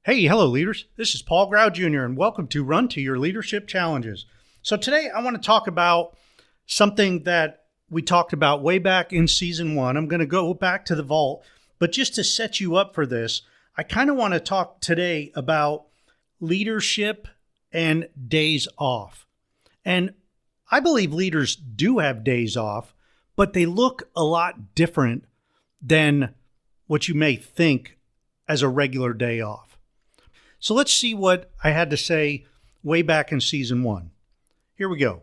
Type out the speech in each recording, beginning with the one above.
Hey, hello leaders. This is Paul Grau Jr. and welcome to Run to Your Leadership Challenges. So today I want to talk about something that we talked about way back in season 1. I'm going to go back to the vault, but just to set you up for this, I kind of want to talk today about leadership and days off. And I believe leaders do have days off, but they look a lot different than what you may think as a regular day off. So let's see what I had to say way back in season 1. Here we go.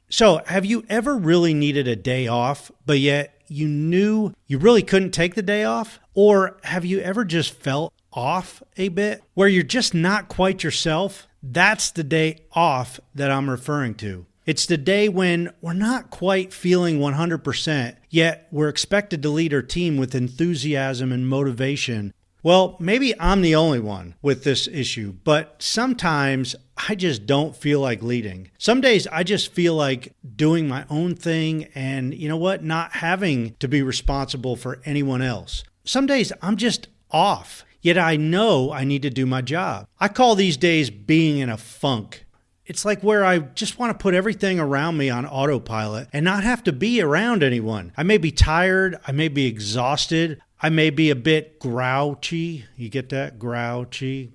So have you ever really needed a day off, but yet you knew you really couldn't take the day off? Or have you ever just felt off a bit, where you're just not quite yourself? That's the day off that I'm referring to. It's the day when we're not quite feeling 100%, yet we're expected to lead our team with enthusiasm and motivation. Well, maybe I'm the only one with this issue, but sometimes I just don't feel like leading. Some days I just feel like doing my own thing and, you know what, not having to be responsible for anyone else. Some days I'm just off, yet I know I need to do my job. I call these days being in a funk. It's like where I just want to put everything around me on autopilot and not have to be around anyone. I may be tired, I may be exhausted, I may be a bit grouchy. You get that? Grouchy.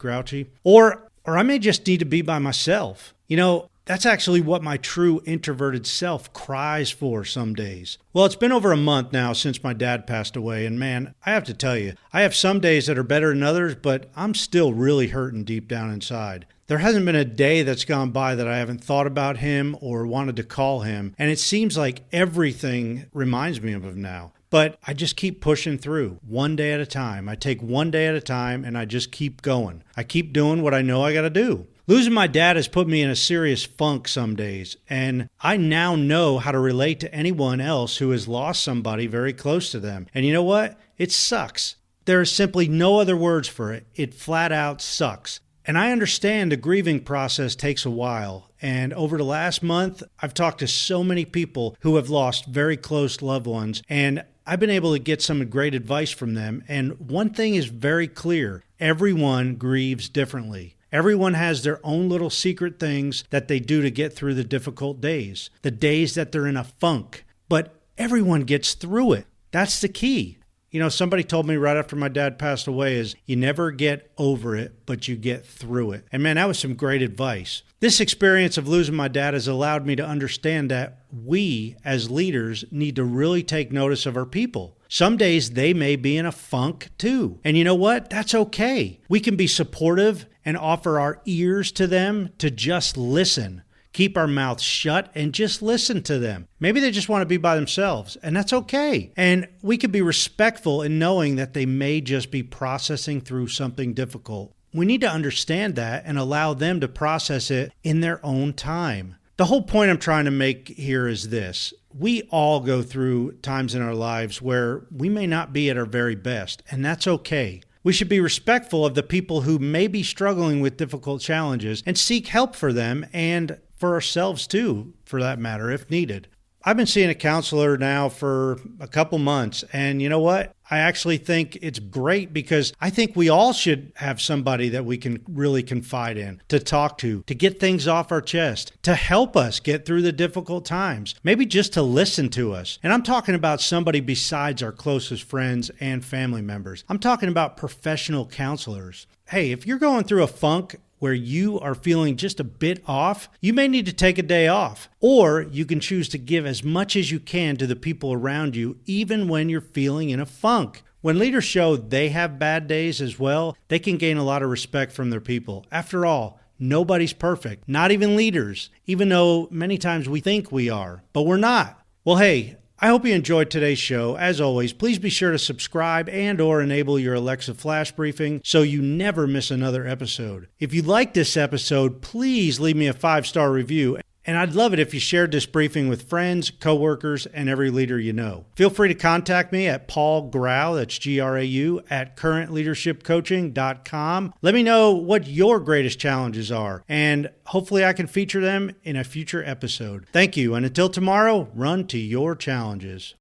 Or I may just need to be by myself. You know, that's actually what my true introverted self cries for some days. Well, it's been over a month now since my dad passed away, and man, I have to tell you, I have some days that are better than others, but I'm still really hurting deep down inside. There hasn't been a day that's gone by that I haven't thought about him or wanted to call him, and it seems like everything reminds me of him now. But I just keep pushing through one day at a time. I take one day at a time and I just keep going. I keep doing what I know I got to do. Losing my dad has put me in a serious funk some days, and I now know how to relate to anyone else who has lost somebody very close to them. And you know what? It sucks. There is simply no other words for it. It flat out sucks. And I understand the grieving process takes a while. And over the last month, I've talked to so many people who have lost very close loved ones, and I've been able to get some great advice from them. And one thing is very clear. Everyone grieves differently. Everyone has their own little secret things that they do to get through the difficult days, the days that they're in a funk. But everyone gets through it. That's the key. You know, somebody told me right after my dad passed away is you never get over it, but you get through it. And man, that was some great advice. This experience of losing my dad has allowed me to understand that we as leaders need to really take notice of our people. Some days they may be in a funk too. And you know what? That's okay. We can be supportive and offer our ears to them to just listen. Keep our mouths shut and just listen to them. Maybe they just want to be by themselves, and that's okay. And we can be respectful in knowing that they may just be processing through something difficult. We need to understand that and allow them to process it in their own time. The whole point I'm trying to make here is this. We all go through times in our lives where we may not be at our very best, and that's okay. We should be respectful of the people who may be struggling with difficult challenges and seek help for them and for ourselves too, for that matter, if needed. I've been seeing a counselor now for a couple months, and you know what? I actually think it's great because I think we all should have somebody that we can really confide in, to talk to get things off our chest, to help us get through the difficult times, maybe just to listen to us. And I'm talking about somebody besides our closest friends and family members. I'm talking about professional counselors. Hey, if you're going through a funk where you are feeling just a bit off, you may need to take a day off. Or you can choose to give as much as you can to the people around you, even when you're feeling in a funk. When leaders show they have bad days as well, they can gain a lot of respect from their people. After all, nobody's perfect, not even leaders, even though many times we think we are, but we're not. Well, hey, I hope you enjoyed today's show. As always, please be sure to subscribe and/or enable your Alexa flash briefing so you never miss another episode. If you like this episode, please leave me a 5-star review. And I'd love it if you shared this briefing with friends, coworkers, and every leader you know. Feel free to contact me at Paul Grau, that's Grau, at currentleadershipcoaching.com. Let me know what your greatest challenges are, and hopefully I can feature them in a future episode. Thank you, and until tomorrow, run to your challenges.